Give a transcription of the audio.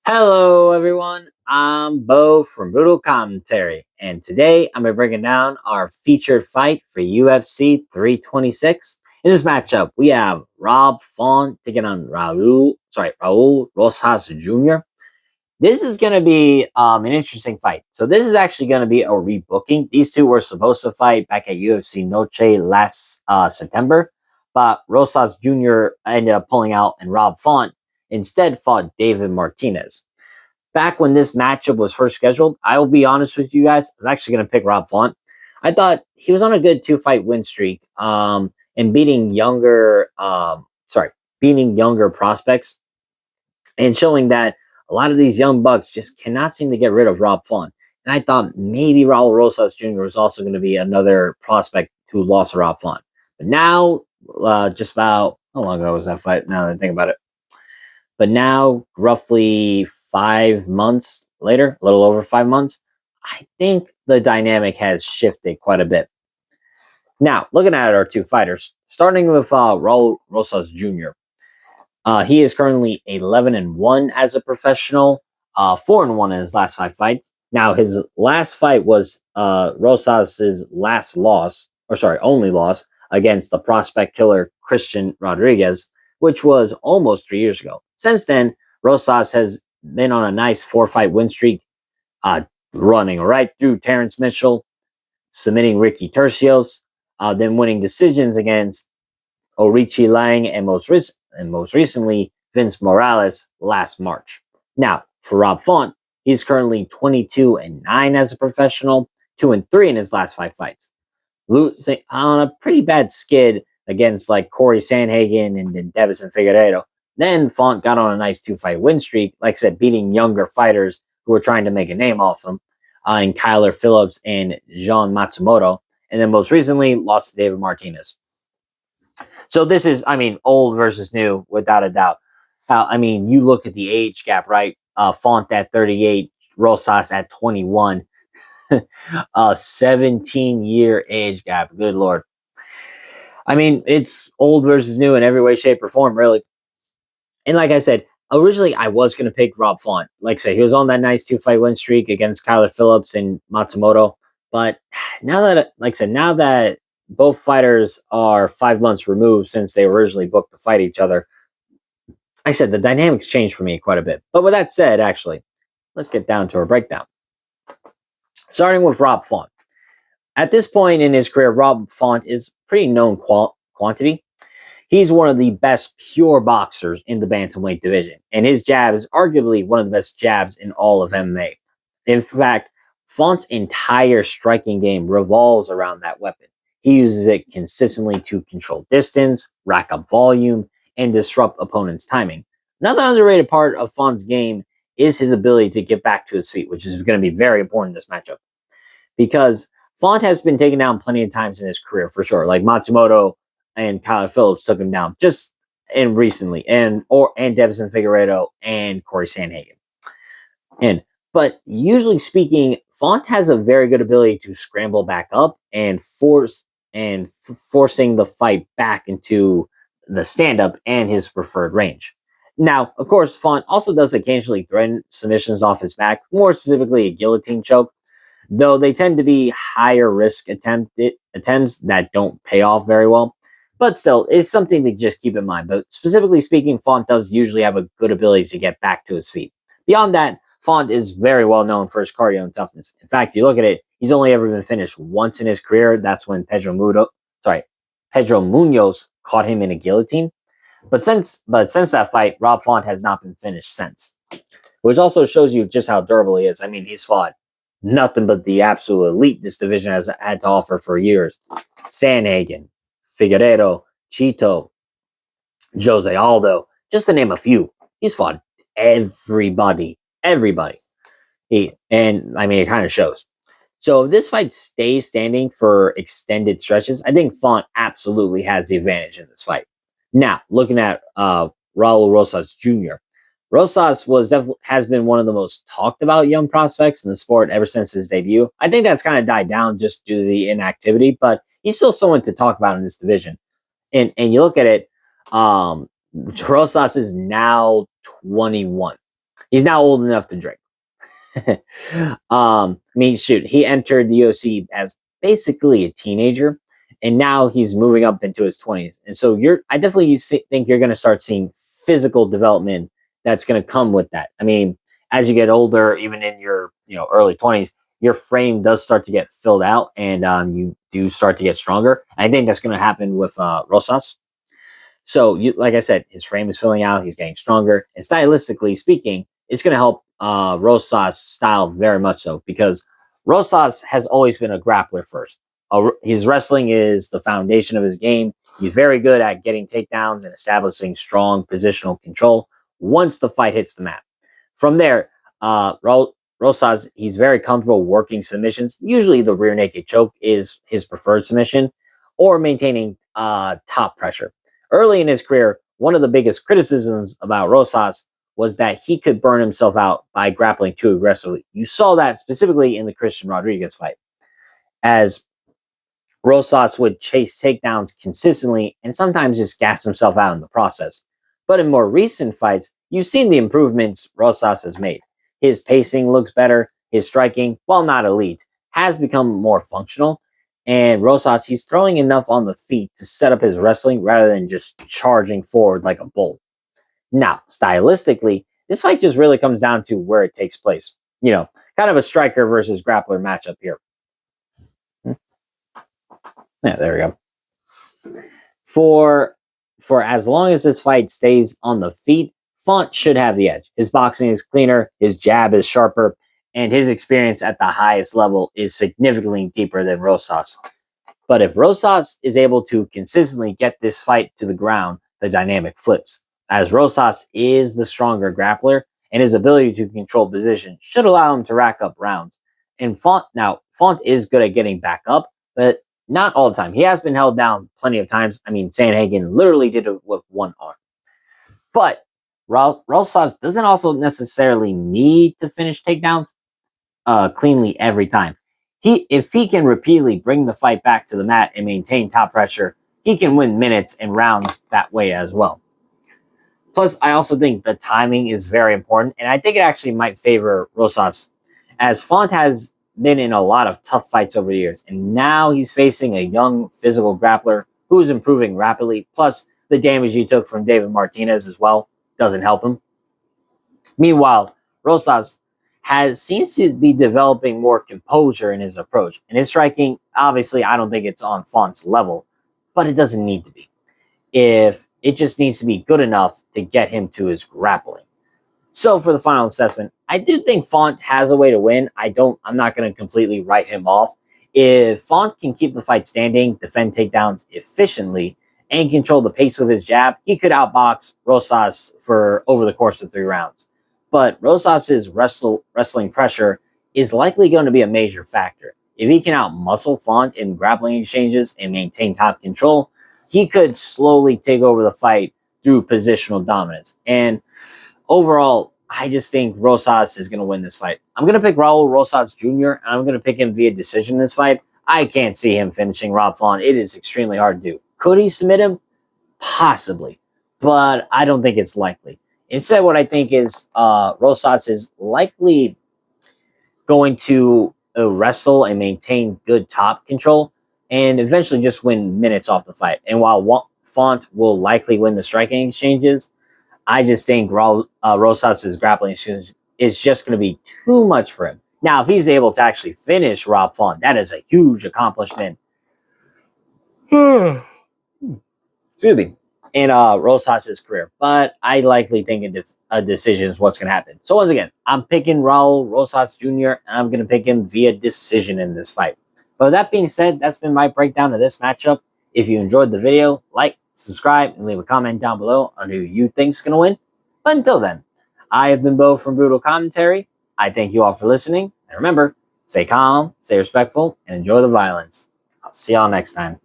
Hello, everyone. I'm Bo from Brutal Commentary, and today I'm breaking down our featured fight for UFC 326. In this matchup, we have Rob Font taking on Raul Rosas Jr. This is going to be an interesting fight. So this is actually going to be a rebooking. These two were supposed to fight back at UFC Noche last September, but Rosas Jr. ended up pulling out, and Rob Font instead fought David Martinez. Back when this matchup was first scheduled, I will be honest with you guys, I was actually going to pick Rob Font. I thought he was on a good two-fight win streak, and beating younger prospects, and showing that a lot of these young bucks just cannot seem to get rid of Rob Font. And I thought maybe Raul Rosas Jr. was also going to be another prospect who lost to Rob Font. But now, just about how long ago was that fight? Now that I think about it. But now, roughly 5 months later, a little over 5 months, I think the dynamic has shifted quite a bit. Now, looking at our two fighters, starting with Raul Rosas Jr. He is currently 11-1 as a professional, 4-1 in his last 5 fights. Now, his last fight was Rosas's only loss against the prospect killer Christian Rodriguez, which was almost 3 years ago. Since then, Rosas has been on a nice 4-fight win streak, running right through Terrence Mitchell, submitting Ricky Tercios, then winning decisions against Orichi Lang and most recently Vince Morales last March. Now, for Rob Font, he's currently 22-9 as a professional, 2-3 in his last 5 fights, losing on a pretty bad skid against like Corey Sandhagen and Davison Figueiredo. Then Font got on a nice 2-fight win streak, like I said, beating younger fighters who were trying to make a name off him, in Kyler Phillips and Jean Matsumoto, and then most recently lost to David Martinez. So this is, old versus new, without a doubt. You look at the age gap, right? Font at 38, Rosas at 21. A 17-year age gap. Good Lord. It's old versus new in every way, shape, or form, really. And like I said, originally I was going to pick Rob Font. Like I said, he was on that nice 2-fight win streak against Kyler Phillips and Matsumoto. But now that both fighters are 5 months removed since they originally booked to fight each other, I said the dynamics changed for me quite a bit. But with that said, actually, let's get down to our breakdown. Starting with Rob Font. At this point in his career, Rob Font is pretty known quantity. He's one of the best pure boxers in the bantamweight division, and his jab is arguably one of the best jabs in all of MMA. In fact, Font's entire striking game revolves around that weapon. He uses it consistently to control distance, rack up volume, and disrupt opponents' timing. Another underrated part of Font's game is his ability to get back to his feet, which is going to be very important in this matchup, because Font has been taken down plenty of times in his career, for sure. Like Matsumoto and Kyler Phillips took him down just recently, and Davison Figueiredo and Corey Sandhagen. But usually speaking, Font has a very good ability to scramble back up and forcing the fight back into the stand-up and his preferred range. Now, of course, Font also does occasionally threaten submissions off his back, more specifically a guillotine choke, though they tend to be higher risk attempts that don't pay off very well. But still, it's something to just keep in mind. But specifically speaking, Font does usually have a good ability to get back to his feet. Beyond that, Font is very well known for his cardio and toughness. In fact, you look at it, he's only ever been finished once in his career. That's when Pedro Munoz caught him in a guillotine. But since that fight, Rob Font has not been finished since, which also shows you just how durable he is. He's fought nothing but the absolute elite this division has had to offer for years. Sandhagen, Figueiredo, Chito, Jose Aldo, just to name a few. He's fought everybody. It kind of shows. So if this fight stays standing for extended stretches, I think Font absolutely has the advantage in this fight. Now, looking at Raul Rosas Jr. Rosas has been one of the most talked about young prospects in the sport ever since his debut. I think that's kind of died down just due to the inactivity, but he's still someone to talk about in this division. And you look at it, Rosas is now 21. He's now old enough to drink. I mean, shoot, he entered the UFC as basically a teenager, and now he's moving up into his 20s. And so I definitely think you're going to start seeing physical development that's going to come with that. I mean, as you get older, even in your early 20s, your frame does start to get filled out, and you do start to get stronger. I think that's going to happen with Rosas. So, like I said, his frame is filling out. He's getting stronger, and stylistically speaking, it's going to help Rosas' style very much so, because Rosas has always been a grappler first. His wrestling is the foundation of his game. He's very good at getting takedowns and establishing strong positional control once the fight hits the mat. From there, Rosas, he's very comfortable working submissions. Usually, the rear naked choke is his preferred submission, or maintaining top pressure. Early in his career, one of the biggest criticisms about Rosas was that he could burn himself out by grappling too aggressively. You saw that specifically in the Christian Rodriguez fight, as Rosas would chase takedowns consistently and sometimes just gas himself out in the process. But in more recent fights, you've seen the improvements Rosas has made. His pacing looks better, his striking, while not elite, has become more functional, and Rosas, he's throwing enough on the feet to set up his wrestling rather than just charging forward like a bull. Now, stylistically, this fight just really comes down to where it takes place. Kind of a striker versus grappler matchup here. Yeah, there we go. For as long as this fight stays on the feet, Font should have the edge. His boxing is cleaner, his jab is sharper, and his experience at the highest level is significantly deeper than Rosas. But if Rosas is able to consistently get this fight to the ground, the dynamic flips, as Rosas is the stronger grappler, and his ability to control position should allow him to rack up rounds. And Font is good at getting back up, but not all the time. He has been held down plenty of times. I mean, Sandhagen literally did it with one arm. But Rosas doesn't also necessarily need to finish takedowns cleanly every time. If he can repeatedly bring the fight back to the mat and maintain top pressure, he can win minutes and rounds that way as well. Plus, I also think the timing is very important, and I think it actually might favor Rosas, as Font has been in a lot of tough fights over the years, and now he's facing a young physical grappler who is improving rapidly. Plus, the damage he took from David Martinez as well doesn't help him. Meanwhile, Rosas seems to be developing more composure in his approach, and his striking, obviously, I don't think it's on Font's level, but it doesn't need to be. If it just needs to be good enough to get him to his grappling. So for the final assessment, I do think Font has a way to win. I'm not going to completely write him off. If Font can keep the fight standing, defend takedowns efficiently, and control the pace with his jab, he could outbox Rosas for over the course of 3 rounds. But Rosas' wrestling pressure is likely going to be a major factor. If he can outmuscle Font in grappling exchanges and maintain top control, he could slowly take over the fight through positional dominance. And overall, I just think Rosas is going to win this fight. I'm going to pick Raul Rosas Jr., and I'm going to pick him via decision in this fight. I can't see him finishing Rob Font. It is extremely hard to do. Could he submit him? Possibly. But I don't think it's likely. Instead, what I think is Rosas is likely going to wrestle and maintain good top control and eventually just win minutes off the fight. And while Font will likely win the striking exchanges, I just think Rosas' grappling exchange is just going to be too much for him. Now, if he's able to actually finish Rob Font, that is a huge accomplishment. Excuse me. In Rosas' career. But I likely think a decision is what's going to happen. So once again, I'm picking Raul Rosas Jr., and I'm going to pick him via decision in this fight. But with that being said, that's been my breakdown of this matchup. If you enjoyed the video, like, subscribe, and leave a comment down below on who you think's going to win. But until then, I have been Bo from Brutal Commentary. I thank you all for listening. And remember, stay calm, stay respectful, and enjoy the violence. I'll see y'all next time.